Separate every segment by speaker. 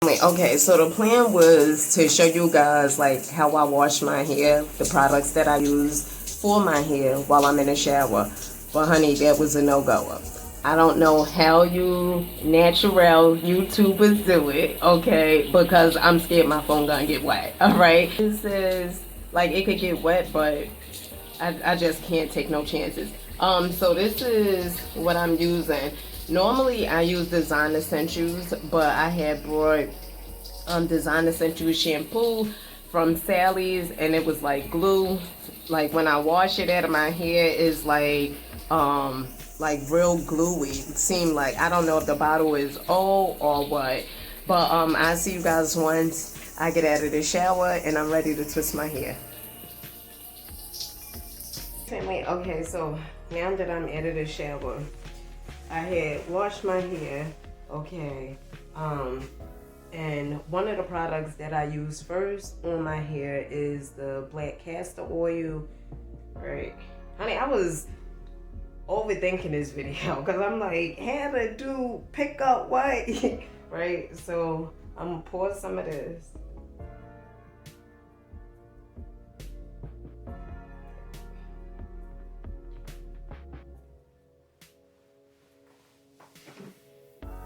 Speaker 1: Okay, so the plan was to show you guys like how I wash my hair, the products that I use for my hair while I'm in the shower. But honey, that was a no-goer. I don't know how you natural YouTubers do it, okay? Because I'm scared my phone gonna get wet, all right? This is, like, it could get wet, but I just can't take no chances. So this is what I'm using. Normally I use Design Essentials, but I had brought Design Essentials shampoo from Sally's, and it was like glue. Like when I wash it out of my hair, is like real gluey. It seemed like, I don't know if the bottle is old or what, but I see you guys once I get out of the shower and I'm ready to twist my hair. Okay, so now that I'm out of the shower, I had washed my hair, okay, and one of the products that I use first on my hair is the black castor oil, right? Honey, I was overthinking this video because I'm like, how to do pick up what, right? So I'm gonna pour some of this.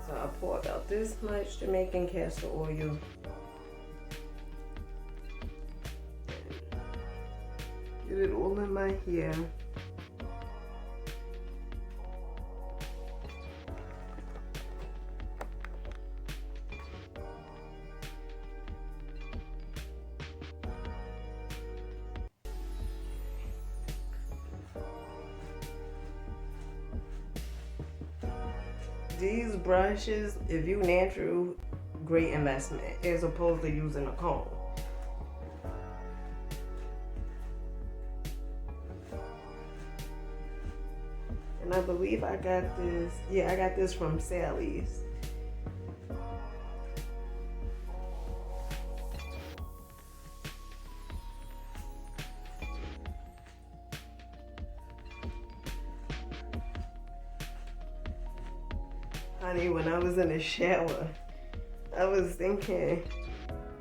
Speaker 1: So I pour about this much Jamaican castor oil. Get it all in my hair. These brushes, if you natural, great investment as opposed to using a comb. And I believe I got this, yeah, I got this from Sally's. Honey, when I was in the shower, I was thinking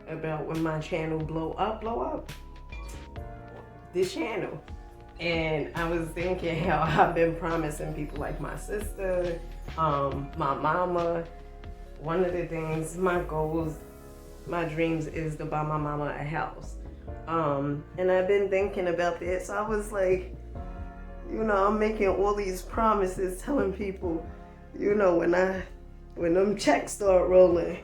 Speaker 1: about when my channel blow up, this channel. And I was thinking how I've been promising people like my sister, my mama. One of the things, my goals, my dreams is to buy my mama a house. And I've been thinking about that. So I was like, you know, I'm making all these promises, telling people, you know, when them checks start rolling,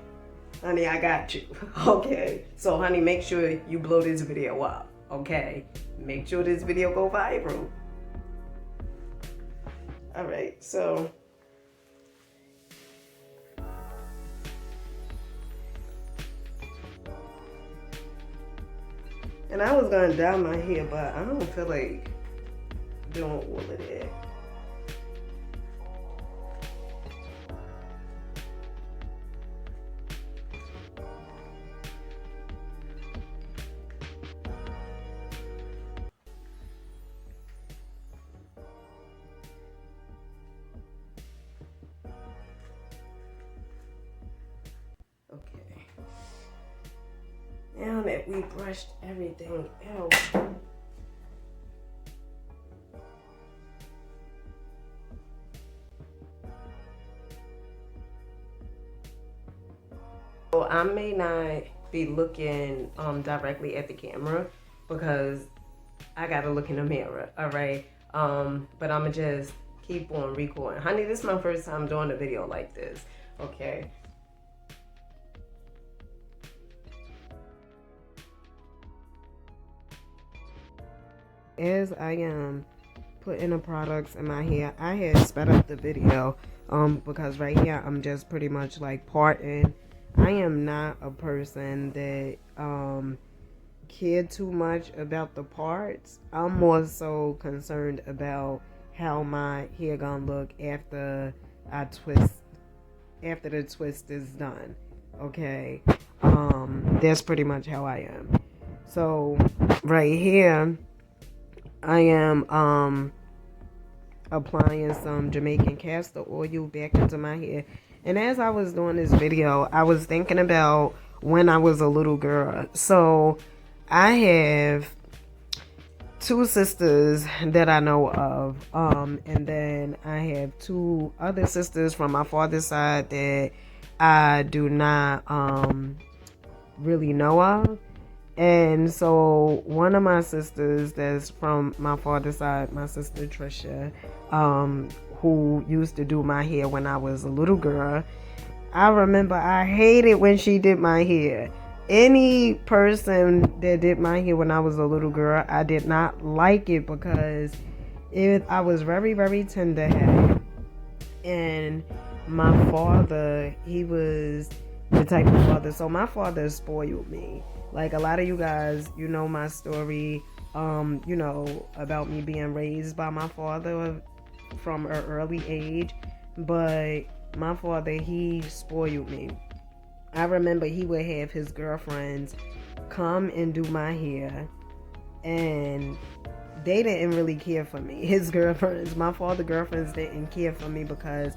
Speaker 1: honey, I got you. Okay. So honey, make sure you blow this video up. Okay. Make sure this video go viral. All right. So and I was gonna dye my hair, but I don't feel like doing all of that. Okay. Now that we brushed everything out, so I may not be looking directly at the camera because I gotta look in the mirror, all right? But I'ma just keep on recording. Honey, this is my first time doing a video like this, okay? As I am putting the products in my hair, I had sped up the video because right here I'm just pretty much like parting. I am not a person that care too much about the parts. I'm more so concerned about how my hair gonna look after I twist, after the twist is done. Okay, that's pretty much how I am. So right here I am applying some Jamaican castor oil back into my hair. And as I was doing this video, I was thinking about when I was a little girl. So I have two sisters that I know of, and then I have two other sisters from my father's side that I do not really know of. And so one of my sisters that's from my father's side, my sister Trisha, who used to do my hair when I was a little girl, I remember I hated when she did my hair. Any person that did my hair when I was a little girl, I did not like it because I was very, very tender-headed. And my father, he was the type of father. So my father spoiled me. Like a lot of you guys, you know my story, about me being raised by my father from an early age. But my father, he spoiled me. I remember he would have his girlfriends come and do my hair, and they didn't really care for me. His girlfriends, my father's girlfriends, didn't care for me because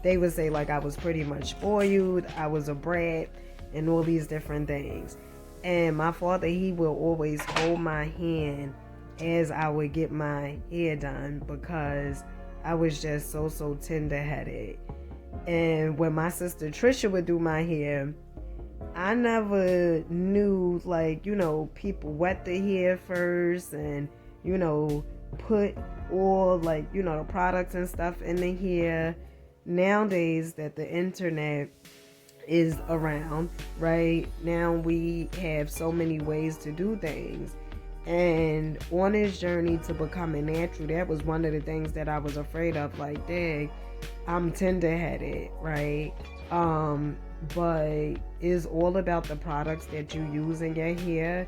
Speaker 1: they would say like I was pretty much spoiled, I was a brat, and all these different things. And my father, he will always hold my hand as I would get my hair done because I was just so tender-headed. And when my sister Trisha would do my hair, I never knew, like, people wet the hair first and, put all, like, the products and stuff in the hair. Nowadays that the internet is around, right? Now we have so many ways to do things. And on this journey to becoming natural, that was one of the things that I was afraid of. Like, dang, I'm tender-headed, right? But it's all about the products that you use in your hair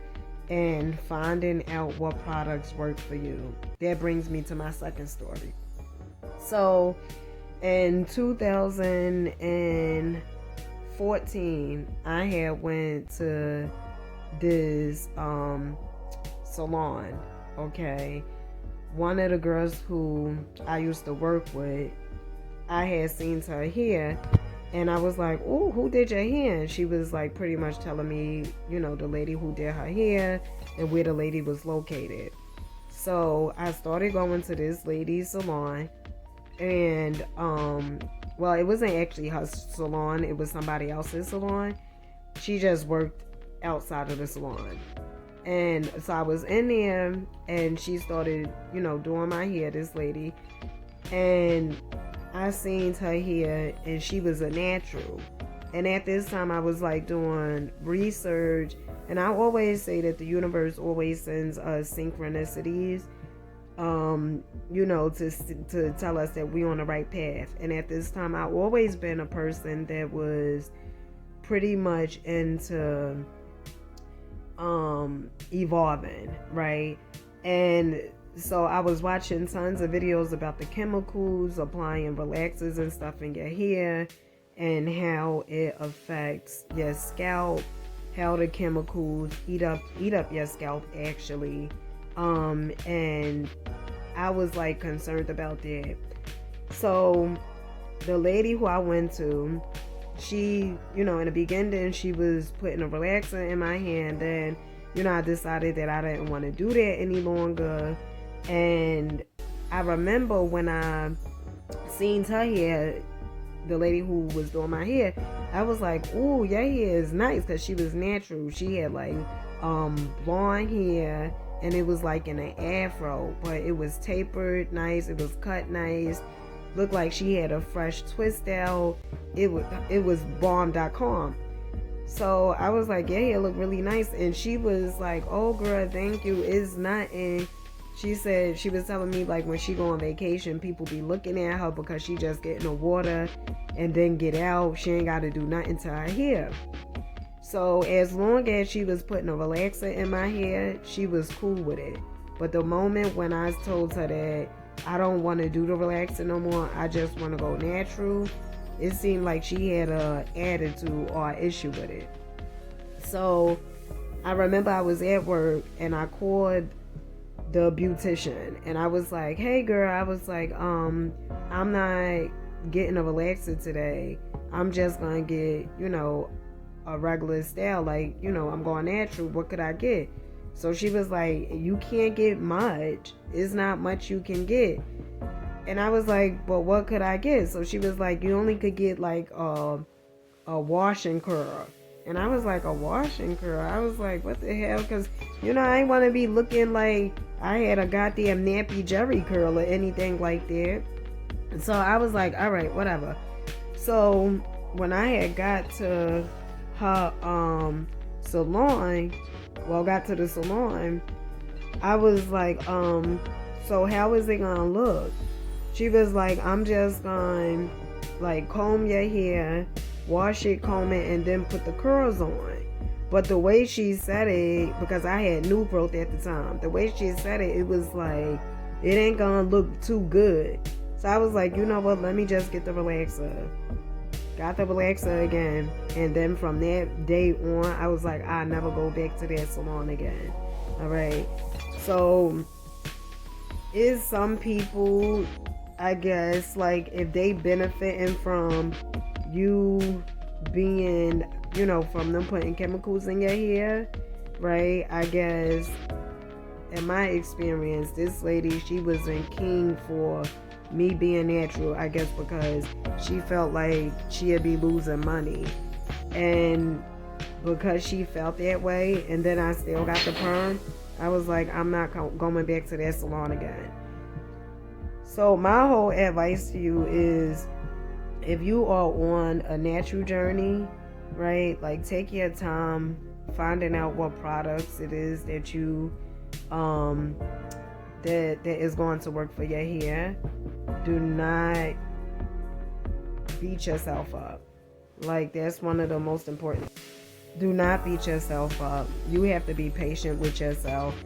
Speaker 1: and finding out what products work for you. That brings me to my second story. So in 2014, I had went to this salon, okay? One of the girls who I used to work with, I had seen her hair, and I was like, "Oh, who did your hair?" And she was like pretty much telling me, the lady who did her hair and where the lady was located. So I started going to this lady's salon, and well, it wasn't actually her salon, it was somebody else's salon. She just worked outside of the salon. And so I was in there, and she started, doing my hair, this lady. And I seen her hair, and she was a natural. And at this time, I was like doing research. And I always say that the universe always sends us synchronicities, to tell us that we're on the right path. And at this time, I've always been a person that was pretty much into evolving, right? And so I was watching tons of videos about the chemicals, applying relaxers and stuff in your hair, and how it affects your scalp, how the chemicals eat up your scalp actually. And I was like concerned about that. So the lady who I went to, she, in the beginning, she was putting a relaxer in my hand. Then, I decided that I didn't want to do that any longer. And I remember when I seen her hair, the lady who was doing my hair, I was like, "Ooh, your hair is nice," because she was natural. She had like blonde hair, and it was like in an afro, but it was tapered nice. It was cut nice. Looked like she had a fresh twist out. It was bomb.com. So I was like, "Yeah, hair look really nice." And she was like, "Oh girl, thank you. It's nothing." She said, she was telling me like when she go on vacation, people be looking at her because she just get in the water and then get out. She ain't got to do nothing to her hair. So as long as she was putting a relaxer in my hair, she was cool with it. But the moment when I told her that I don't want to do the relaxer no more, I just want to go natural, it seemed like she had a attitude or an issue with it. So I remember I was at work and I called the beautician and I was like, "Hey girl," I was like, I'm not getting a relaxer today.
Speaker 2: I'm just gonna get, a regular style, like, I'm going natural. What could I get? So she was like, you can't get much. It's not much you can get. And I was like, but what could I get? So she was like, you only could get like a wash and curl. And I was like, a wash and curl? I was like, what the hell? Because, I ain't want to be looking like I had a goddamn nappy Jerry curl or anything like that. And so I was like, all right, whatever. So when I had got to her salon, got to the salon, I was like, so how is it gonna look? She was like, I'm just gonna like comb your hair, wash it, comb it, and then put the curls on. But the way she said it, because I had new growth at the time, the way she said it, it was like, it ain't gonna look too good. So I was like, you know what, let me just get the relaxer. Got the relaxer again. And then from that day on, I was like, I'll never go back to that salon again. All right. So, is some people, I guess, like, if they benefiting from you being, from them putting chemicals in your hair, right? I guess, in my experience, this lady, she wasn't keen for me being natural, I guess, because she felt like she'd be losing money. And because she felt that way, and then I still got the perm, I was like, I'm not going back to that salon again. So my whole advice to you is, if you are on a natural journey, right, like, take your time finding out what products it is that you that is going to work for your hair. Do not beat yourself up. Like, that's one of the most important. Do not beat yourself up. You have to be patient with yourself.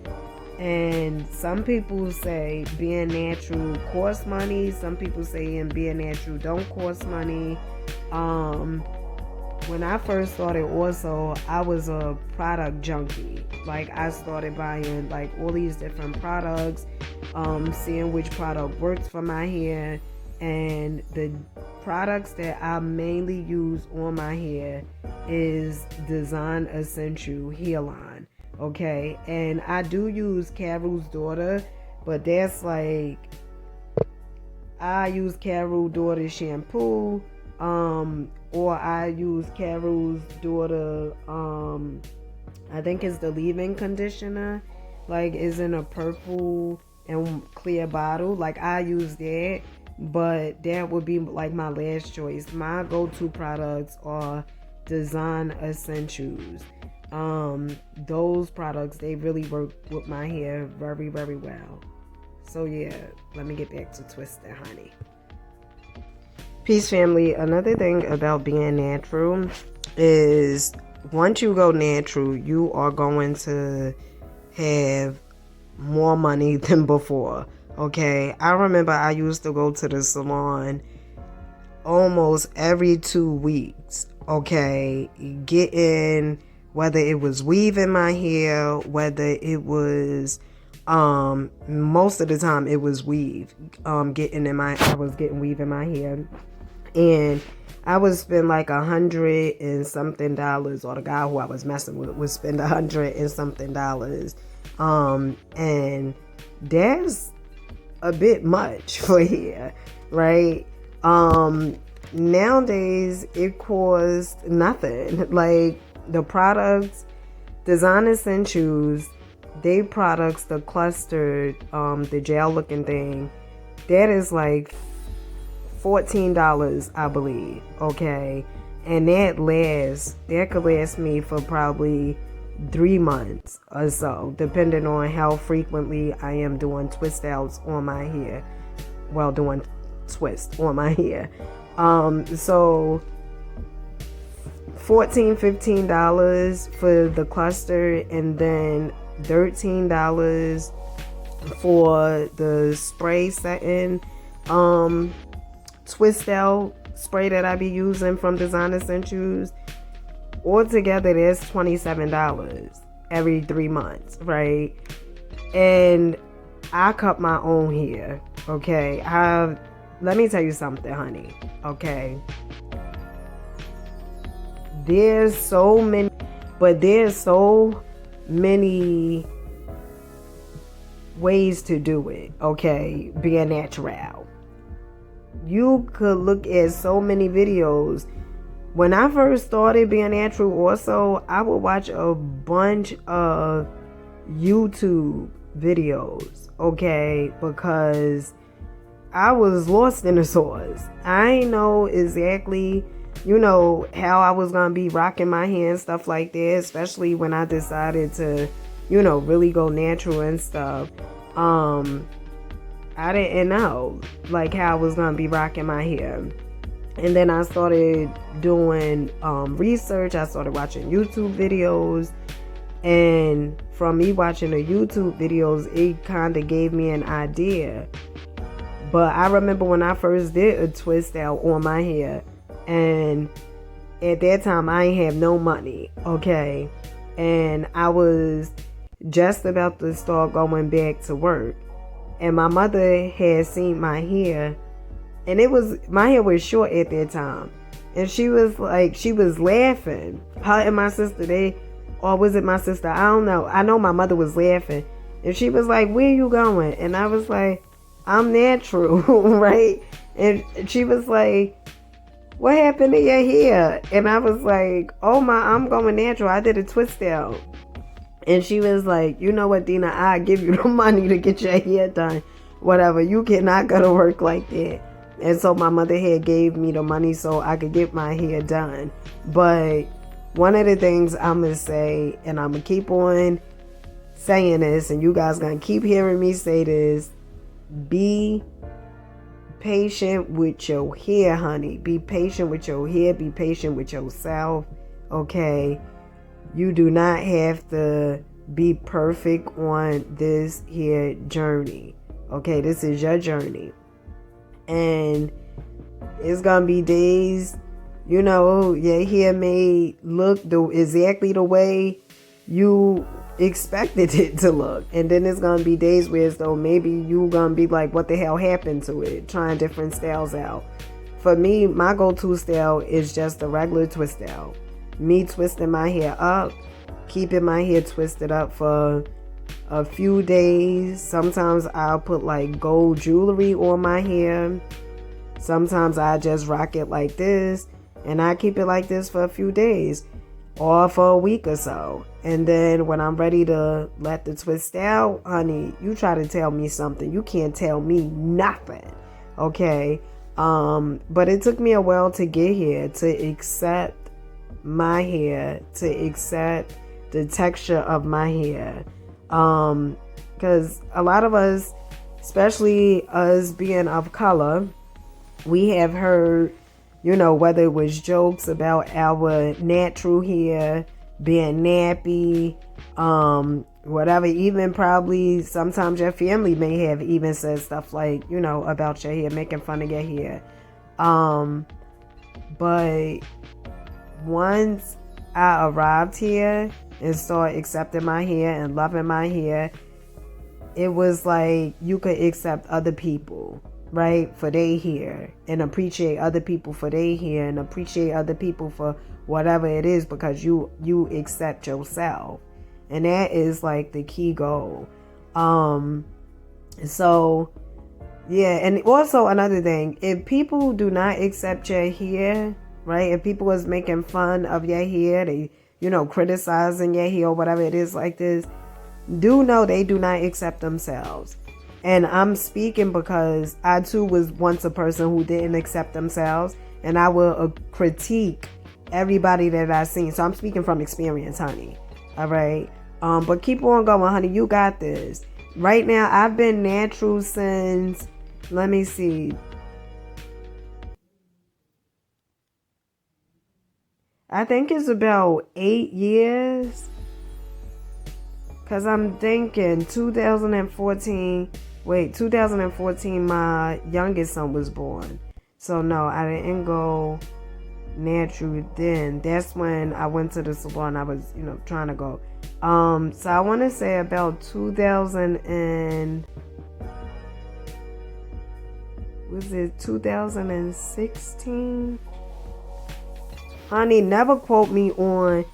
Speaker 2: And some people say being natural costs money. Some people say being natural don't cost money. When I first started also, I was a product junkie. Like, I started buying like all these different products, seeing which product works for my hair. And the products that I mainly use on my hair is Design Essential Hair Line. Okay, and I do use Carol's Daughter, but that's like, I use Carol's Daughter shampoo, or I use Carol's Daughter, I think it's the leave-in conditioner, like, it's in a purple and clear bottle. Like, I use that, but that would be like my last choice. My go-to products are Design Essentials. Those products, they really work with my hair very, very well. So yeah, let me get back to Twisted Honey. Peace, family. Another thing about being natural is, once you go natural, you are going to have more money than before. Okay, I remember I used to go to the salon almost every 2 weeks. Okay, getting, whether it was weave in my hair, whether it was, most of the time it was weave. I was getting weave in my hair, and I would spend like $100 and something, or the guy who I was messing with would spend $100 and something, and that's a bit much for hair, right? Nowadays it costs nothing. Like, the products, Design Essentials, they products, the clustered, the gel looking thing, that is like $14, I believe. Okay, and that could last me for probably 3 months or so, depending on how frequently I am doing twist outs on my hair. Well, doing twist on my hair. So $14-15 for the cluster, and then $13 for the spray setting twist out spray that I be using from Design Essentials. Altogether, that's $27 every 3 months, right? And I cut my own hair. Okay, let me tell you something, honey. Okay, there's so many, but there's so many ways to do it, okay? Being natural. You could look at so many videos. When I first started being natural, also, I would watch a bunch of YouTube videos, okay? Because I was lost in the sauce. I ain't know exactly, how I was going to be rocking my hair and stuff like that, especially when I decided to, really go natural and stuff. I didn't know, like, how I was going to be rocking my hair. And then I started doing research. I started watching YouTube videos. And from me watching the YouTube videos, it kind of gave me an idea. But I remember when I first did a twist out on my hair, and at that time I ain't have no money, okay? And I was just about to start going back to work. And my mother had seen my hair, and my hair was short at that time. And she was laughing. Her and my sister, or was it my sister? I don't know. I know my mother was laughing. And she was like, "Where you going?" And I was like, "I'm natural," right? And she was like, "What happened to your hair?" And I was like, "Oh I'm going natural. I did a twist out." And she was like, "You know what, Dina? I give you the money to get your hair done. Whatever. You cannot go to work like that." And so my mother had gave me the money so I could get my hair done. But one of the things I'm going to say, and I'm going to keep on saying this, and you guys going to keep hearing me say this, be patient with your hair, honey. Be patient with your hair. Be patient with yourself, okay? You do not have to be perfect on this here journey, okay? This is your journey. And it's going to be days, your hair may look exactly the way you expected it to look. And then there's going to be days where as though maybe you going to be like, what the hell happened to it? Trying different styles out. For me, my go-to style is just a regular twist out. Me twisting my hair up, keeping my hair twisted up for a few days. Sometimes I'll put like gold jewelry on my hair. Sometimes I just rock it like this, and I keep it like this for a few days or for a week or so. And then when I'm ready to let the twist out, honey, you try to tell me something, you can't tell me nothing, okay? But it took me a while to get here, to accept my hair, to accept the texture of my hair. Because a lot of us, especially us being of color, we have heard, whether it was jokes about our natural hair being nappy, whatever, even probably sometimes your family may have even said stuff like, about your hair, making fun of your hair. But once I arrived here and started accepting my hair and loving my hair, it was like you could accept other people, right, for their hair, and appreciate other people for their hair, and appreciate other people for whatever it is, because you accept yourself. And that is like the key goal. So yeah. And also another thing, if people do not accept your hair, right, if people is making fun of your hair, they criticizing your hair or whatever it is like this, do know they do not accept themselves. And I'm speaking because I too was once a person who didn't accept themselves, and I will critique everybody that I seen. So I'm speaking from experience, honey. All right. But keep on going, honey. You got this. Right now, I've been natural since, let me see, I think it's about 8 years. Because I'm thinking 2014, my youngest son was born. So no, I didn't go natural then. That's when I went to the salon. I was, trying to go. So I want to say about 2016? honey, never quote me on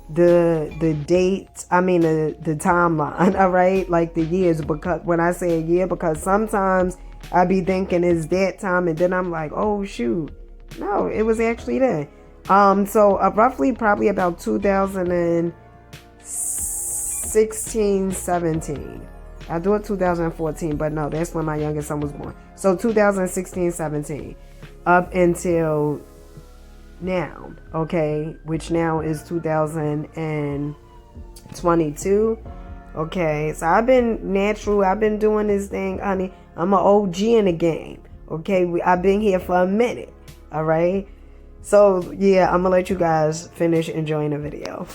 Speaker 2: the dates. I mean the timeline. All right, like the years. Because when I say a year, because sometimes I be thinking it's that time, and then I'm like, oh shoot, no, it was actually that. So roughly probably about 2016, 17. I do it 2014, but no, that's when my youngest son was born. So 2016, 17, up until now, okay, which now is 2022. Okay, so I've been natural. I've been doing this thing, honey. I'm an OG in the game. Okay, I've been here for a minute. All right. So yeah, I'm gonna let you guys finish enjoying the video.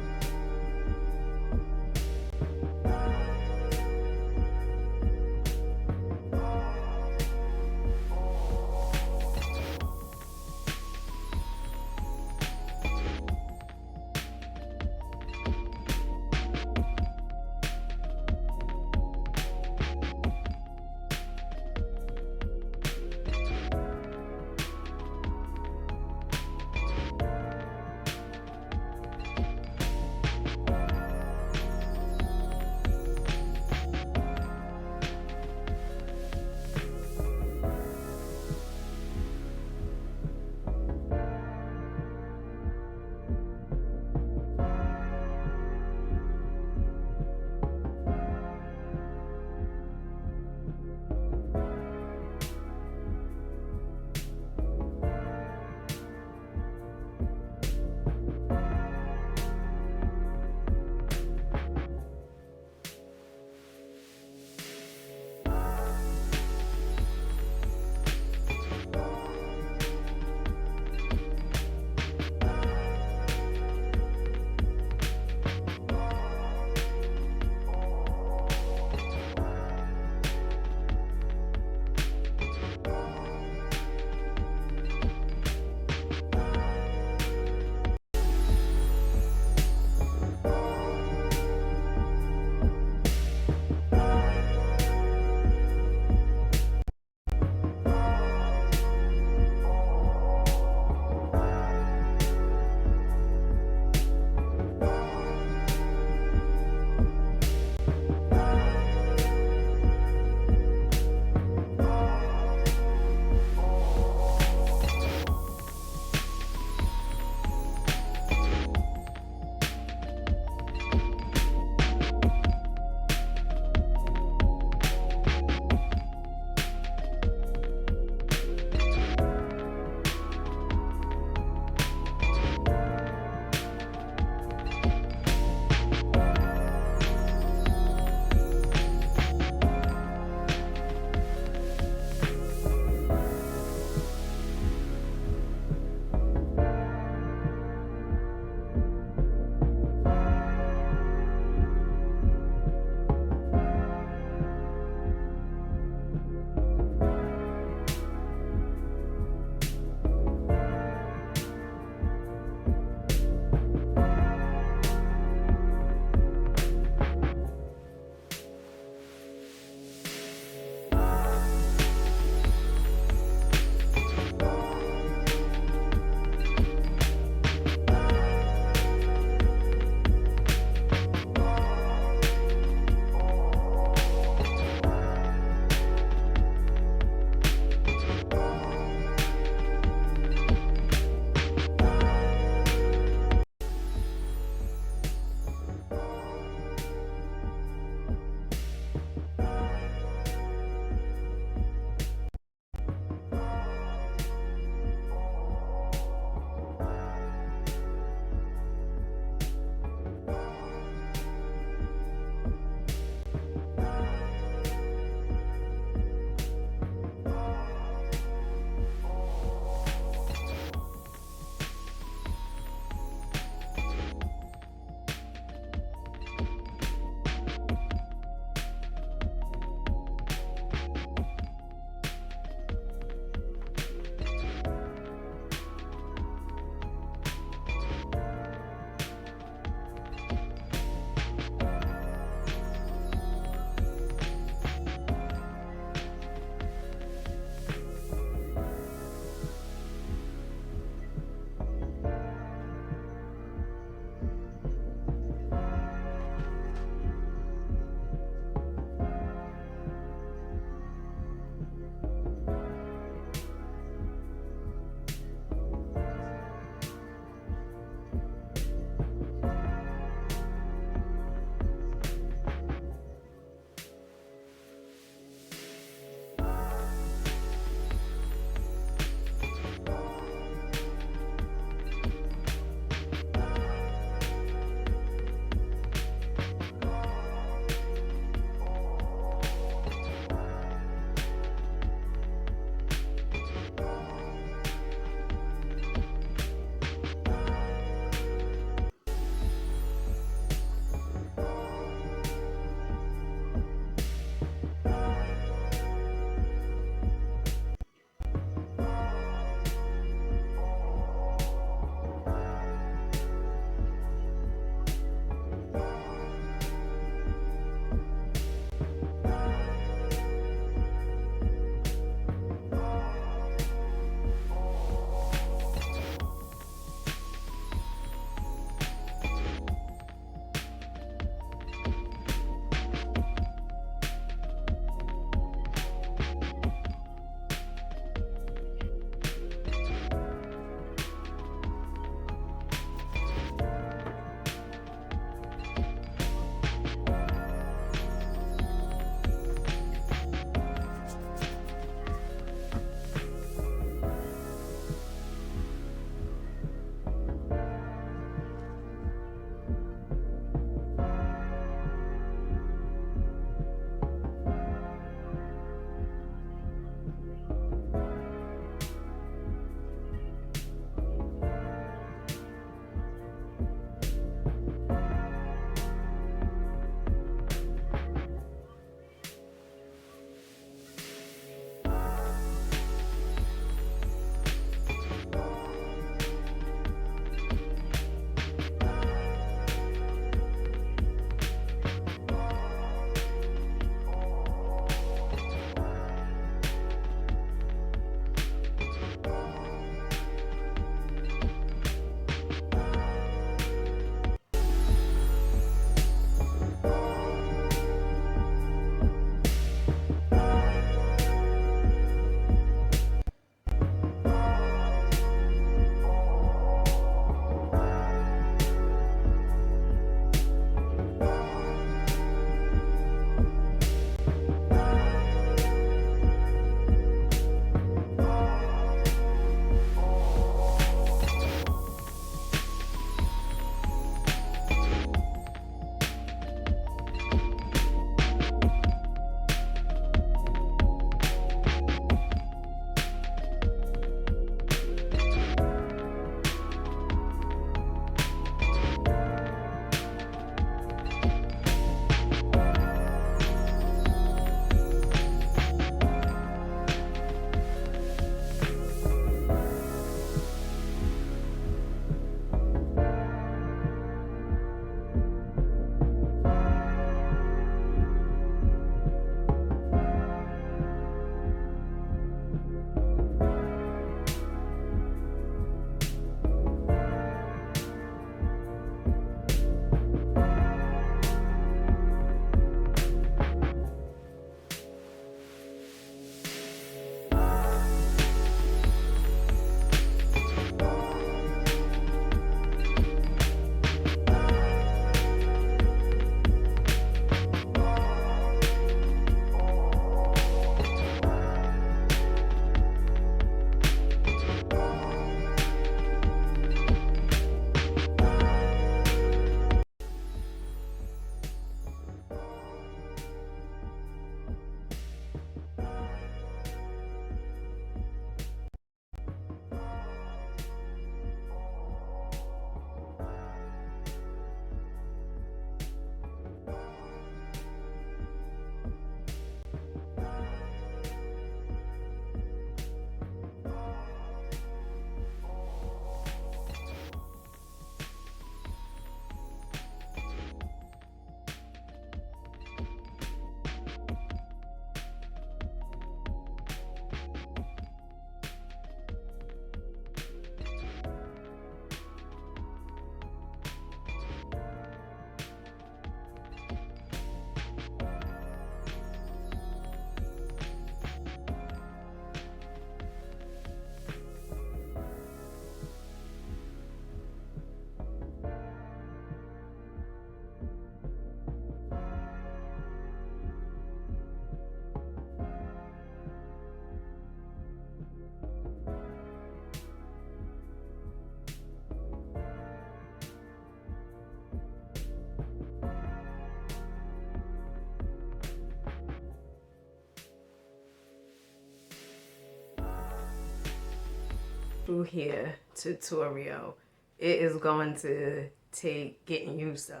Speaker 1: through hair tutorial. It is going to take getting used to.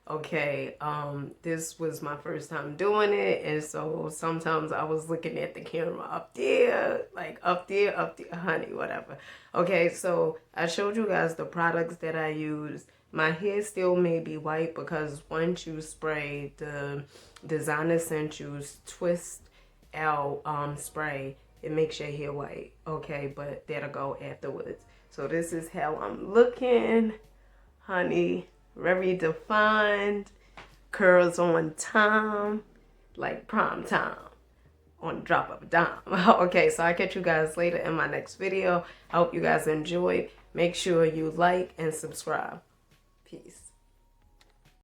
Speaker 1: Okay, this was my first time doing it, and so sometimes I was looking at the camera up there, like up there, honey, whatever. Okay, so I showed you guys the products that I use. My hair still may be white because once you spray the Designer Essentials Twist Out spray, it makes your hair white. Okay, but that'll go afterwards. So this is how I'm looking, honey. Very defined, curls on time, like prime time, on the drop of a dime. Okay, so I'll catch you guys later in my next video. I hope you guys enjoyed. Make sure you like and subscribe. Peace.